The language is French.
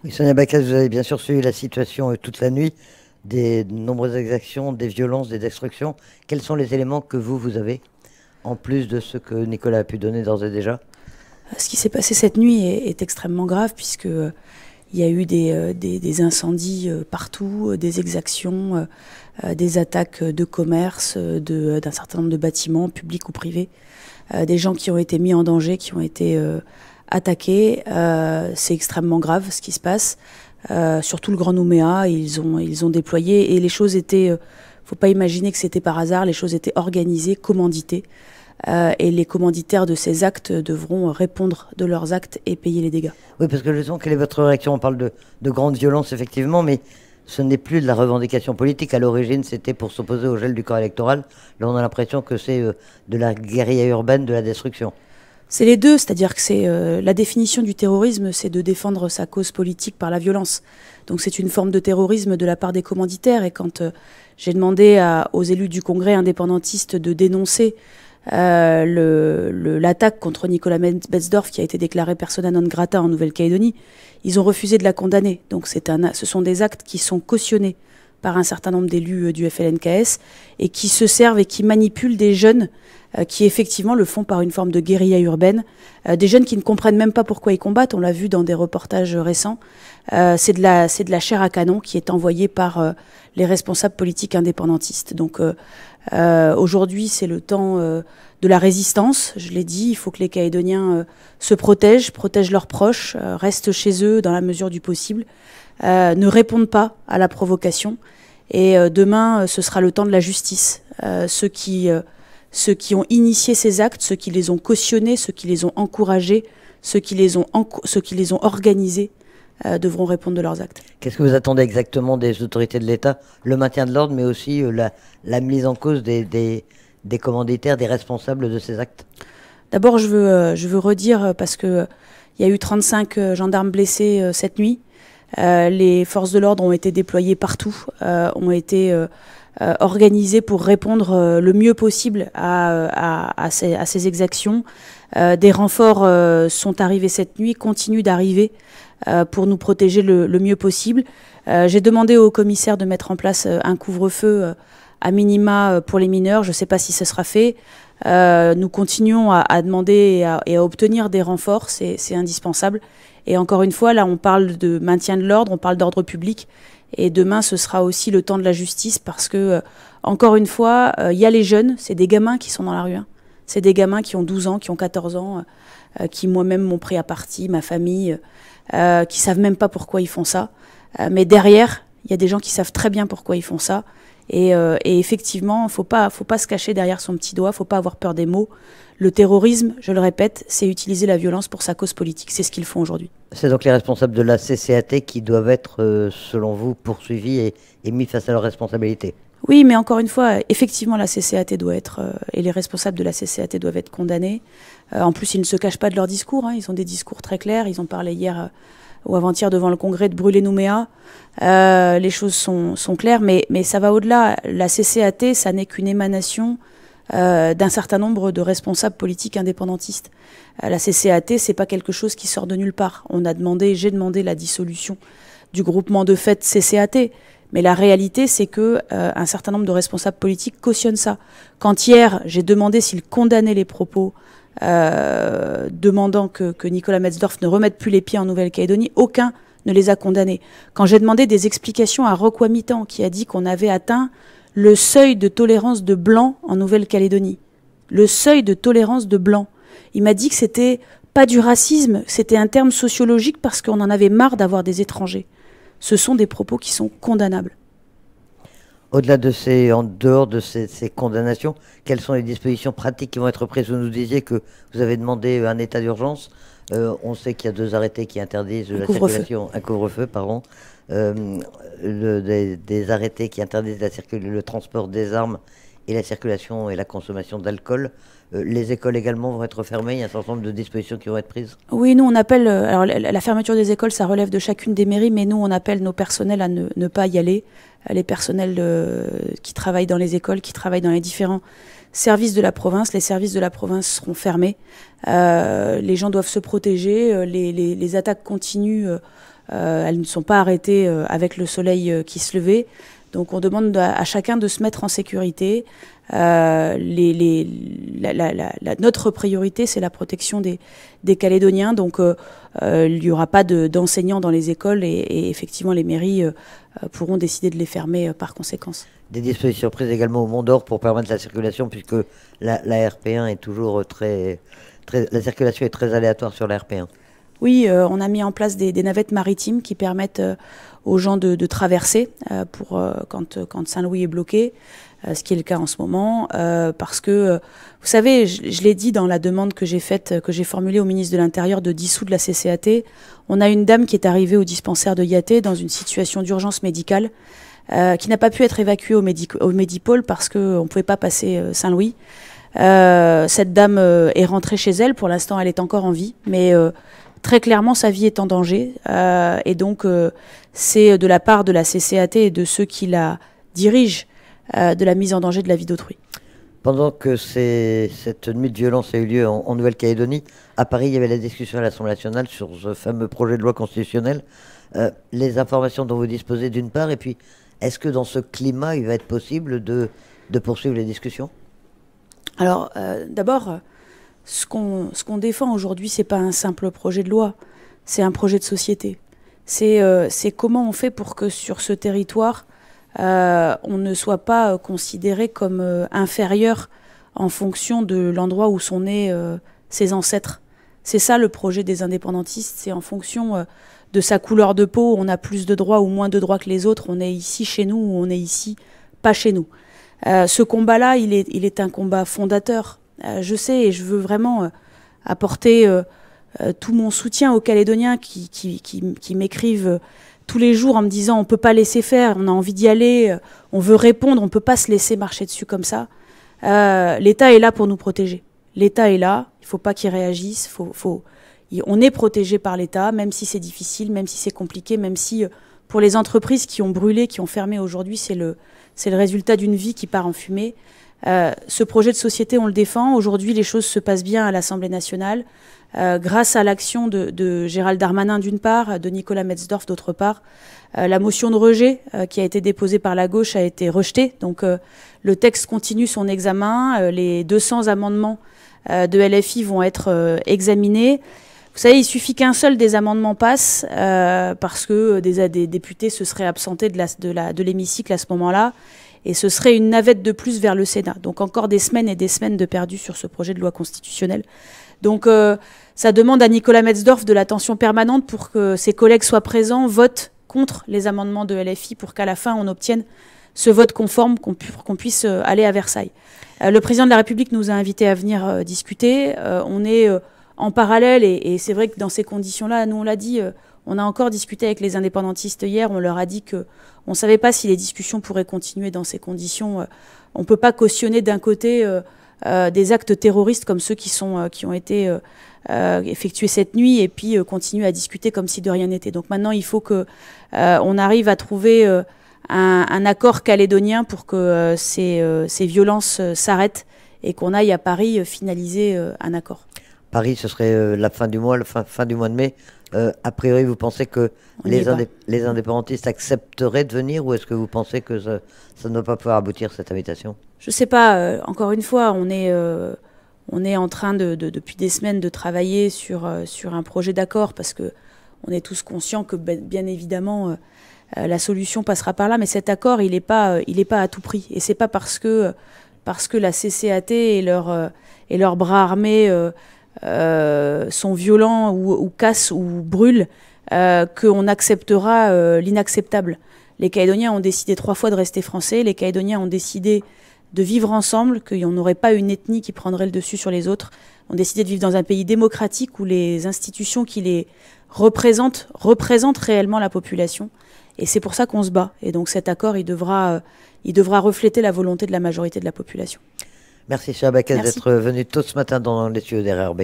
Oui, Sonia Backes, vous avez bien sûr suivi la situation toute la nuit, des nombreuses exactions, des violences, des destructions. Quels sont les éléments que vous avez, en plus de ce que Nicolas a pu donner d'ores et déjà? Ce qui s'est passé cette nuit est extrêmement grave puisque il y a eu des incendies partout, des exactions, des attaques de commerce, d'un certain nombre de bâtiments, publics ou privés, des gens qui ont été mis en danger, qui ont été attaqués. C'est extrêmement grave ce qui se passe. Surtout le Grand Nouméa, ils ont déployé et les choses étaient. Faut pas imaginer que c'était par hasard. Les choses étaient organisées, commanditées. Et les commanditaires de ces actes devront répondre de leurs actes et payer les dégâts. Oui, parce que justement, quelle est votre réaction? On parle de grandes violences, effectivement, mais ce n'est plus de la revendication politique. À l'origine, c'était pour s'opposer au gel du corps électoral. Là, on a l'impression que c'est de la guérilla urbaine, de la destruction. C'est les deux, c'est-à-dire que c'est la définition du terrorisme, c'est de défendre sa cause politique par la violence. Donc c'est une forme de terrorisme de la part des commanditaires. Et quand j'ai demandé aux élus du Congrès indépendantiste de dénoncer l'attaque contre Nicolas Betzdorf, qui a été déclaré persona non grata en Nouvelle-Calédonie, ils ont refusé de la condamner. Donc ce sont des actes qui sont cautionnés par un certain nombre d'élus du FLNKS et qui se servent et qui manipulent des jeunes qui effectivement le font par une forme de guérilla urbaine, des jeunes qui ne comprennent même pas pourquoi ils combattent, on l'a vu dans des reportages récents. C'est de la chair à canon qui est envoyée par les responsables politiques indépendantistes. Donc aujourd'hui, c'est le temps de la résistance, je l'ai dit, il faut que les Calédoniens se protègent leurs proches, restent chez eux dans la mesure du possible, ne répondent pas à la provocation. Et demain, ce sera le temps de la justice. Ceux qui ont initié ces actes, ceux qui les ont cautionnés, ceux qui les ont encouragés, ceux qui les ont organisés, devront répondre de leurs actes. Qu'est-ce que vous attendez exactement des autorités de l'État? Le maintien de l'ordre, mais aussi la mise en cause des commanditaires, des responsables de ces actes? D'abord, je veux redire, parce que il y a eu 35 gendarmes blessés cette nuit. Les forces de l'ordre ont été déployées partout, ont été organisées pour répondre le mieux possible à ces exactions. Des renforts sont arrivés cette nuit, continuent d'arriver pour nous protéger le mieux possible. J'ai demandé au commissaire de mettre en place un couvre-feu à minima pour les mineurs. Je ne sais pas si ce sera fait. Nous continuons à demander et à obtenir des renforts, c'est indispensable. Et encore une fois, là, on parle de maintien de l'ordre, on parle d'ordre public. Et demain, ce sera aussi le temps de la justice parce que, encore une fois, il y a les jeunes, c'est des gamins qui sont dans la rue. Hein. C'est des gamins qui ont 12 ans, qui ont 14 ans, qui moi-même m'ont pris à partie, ma famille, qui savent même pas pourquoi ils font ça. Mais derrière, il y a des gens qui savent très bien pourquoi ils font ça. Et effectivement, faut pas se cacher derrière son petit doigt, faut pas avoir peur des mots. Le terrorisme, je le répète, c'est utiliser la violence pour sa cause politique. C'est ce qu'ils font aujourd'hui. C'est donc les responsables de la CCAT qui doivent être, selon vous, poursuivis et mis face à leurs responsabilités? Oui, mais encore une fois, effectivement, la CCAT doit être, et les responsables de la CCAT doivent être condamnés. En plus, ils ne se cachent pas de leur discours. Hein. Ils ont des discours très clairs. Ils ont parlé hier ou avant-hier devant le Congrès de brûler Nouméa. Les choses sont claires, mais ça va au-delà. La CCAT, ça n'est qu'une émanation d'un certain nombre de responsables politiques indépendantistes. La CCAT, c'est pas quelque chose qui sort de nulle part. J'ai demandé la dissolution du groupement de fait CCAT. Mais la réalité, c'est que un certain nombre de responsables politiques cautionnent ça. Quand hier, j'ai demandé s'ils condamnaient les propos demandant que Nicolas Betzdorf ne remette plus les pieds en Nouvelle-Calédonie, aucun ne les a condamnés. Quand j'ai demandé des explications à Roch Wamitan, qui a dit qu'on avait atteint le seuil de tolérance de blanc en Nouvelle-Calédonie, le seuil de tolérance de blanc, il m'a dit que c'était pas du racisme, c'était un terme sociologique parce qu'on en avait marre d'avoir des étrangers. Ce sont des propos qui sont condamnables. Au-delà en dehors de ces condamnations, quelles sont les dispositions pratiques qui vont être prises? Vous nous disiez que vous avez demandé un état d'urgence. On sait qu'il y a 2 arrêtés qui interdisent la circulation, un couvre-feu, pardon, des arrêtés qui interdisent le transport des armes et la circulation et la consommation d'alcool. Les écoles également vont être fermées, il y a un certain nombre de dispositions qui vont être prises? Oui, nous on appelle, alors la fermeture des écoles ça relève de chacune des mairies, mais nous on appelle nos personnels à ne pas y aller, les personnels qui travaillent dans les écoles, qui travaillent dans les différents services de la province, les services de la province seront fermés, les gens doivent se protéger, les attaques continuent elles ne sont pas arrêtées avec le soleil qui se levait. Donc on demande à chacun de se mettre en sécurité. Notre priorité, c'est la protection des Calédoniens. Donc il n'y aura pas d'enseignants dans les écoles et effectivement les mairies pourront décider de les fermer par conséquence. Des dispositions prises également au Mont d'Or pour permettre la circulation, puisque la RP1 est toujours la circulation est très aléatoire sur la RP1. Oui, on a mis en place des navettes maritimes qui permettent aux gens de traverser quand Saint-Louis est bloqué, ce qui est le cas en ce moment, parce que, vous savez, je l'ai dit dans la demande que j'ai formulée au ministre de l'Intérieur de dissoudre la CCAT, on a une dame qui est arrivée au dispensaire de Yaté dans une situation d'urgence médicale, qui n'a pas pu être évacuée au Médipôle parce qu'on ne pouvait pas passer Saint-Louis. Cette dame est rentrée chez elle, pour l'instant elle est encore en vie, mais très clairement sa vie est en danger, et donc c'est de la part de la CCAT et de ceux qui la dirigent de la mise en danger de la vie d'autrui. Pendant que cette nuit de violence a eu lieu en Nouvelle-Calédonie, à Paris il y avait la discussion à l'Assemblée nationale sur ce fameux projet de loi constitutionnelle. Les informations dont vous disposez d'une part, et puis est-ce que dans ce climat il va être possible de poursuivre les discussions? Alors d'abord, ce qu'on défend aujourd'hui, c'est pas un simple projet de loi, c'est un projet de société. C'est comment on fait pour que sur ce territoire, on ne soit pas considéré comme inférieur en fonction de l'endroit où sont nés ses ancêtres. C'est ça le projet des indépendantistes, c'est en fonction de sa couleur de peau, on a plus de droits ou moins de droits que les autres, on est ici chez nous ou on est ici pas chez nous. Ce combat-là, il est un combat fondateur. Je sais et je veux vraiment apporter tout mon soutien aux Calédoniens qui m'écrivent tous les jours en me disant on peut pas laisser faire, on a envie d'y aller, on veut répondre, on peut pas se laisser marcher dessus comme ça. L'État est là pour nous protéger. L'État est là, il faut pas qu'il réagisse, on est protégé par l'État, même si c'est difficile, même si c'est compliqué, même si pour les entreprises qui ont brûlé, qui ont fermé aujourd'hui, c'est le résultat d'une vie qui part en fumée. Ce projet de société, on le défend. Aujourd'hui, les choses se passent bien à l'Assemblée nationale, grâce à l'action de Gérald Darmanin d'une part, de Nicolas Metzdorf d'autre part. La motion de rejet qui a été déposée par la gauche a été rejetée. Donc le texte continue son examen. Les 200 amendements de LFI vont être examinés. Vous savez, il suffit qu'un seul des amendements passe parce que des députés se seraient absentés de l'hémicycle à ce moment-là. Et ce serait une navette de plus vers le Sénat. Donc encore des semaines et des semaines de perdu sur ce projet de loi constitutionnelle. Donc ça demande à Nicolas Metzdorf de l'attention permanente pour que ses collègues soient présents, votent contre les amendements de LFI pour qu'à la fin on obtienne ce vote conforme, qu'on puisse aller à Versailles. Le président de la République nous a invités à venir discuter. On est en parallèle et c'est vrai que dans ces conditions-là, nous on l'a dit, on a encore discuté avec les indépendantistes hier, on leur a dit qu'on ne savait pas si les discussions pourraient continuer dans ces conditions. On ne peut pas cautionner d'un côté des actes terroristes comme ceux qui ont été effectués cette nuit et puis continuer à discuter comme si de rien n'était. Donc maintenant, il faut qu'on arrive à trouver un accord calédonien pour que ces violences s'arrêtent et qu'on aille à Paris finaliser un accord. Paris, ce serait la fin du mois, fin du mois de mai. A priori, vous pensez que les indépendantistes accepteraient de venir ou est-ce que vous pensez que ça ne va pas pouvoir aboutir, cette invitation? Je ne sais pas. Encore une fois, on est en train depuis des semaines de travailler sur un projet d'accord parce qu'on est tous conscients que bien évidemment la solution passera par là. Mais cet accord, il n'est pas à tout prix. Et ce n'est pas parce que la CCAT et leurs bras armés sont violents ou cassent ou brûlent, qu'on acceptera l'inacceptable. Les Calédoniens ont décidé 3 fois de rester français, les Calédoniens ont décidé de vivre ensemble, qu'il n'y aurait pas une ethnie qui prendrait le dessus sur les autres, ont décidé de vivre dans un pays démocratique où les institutions qui les représentent réellement la population. Et c'est pour ça qu'on se bat. Et donc cet accord, il devra refléter la volonté de la majorité de la population. Merci, Chère Bakes, d'être venu tôt ce matin dans les studios d'RRB.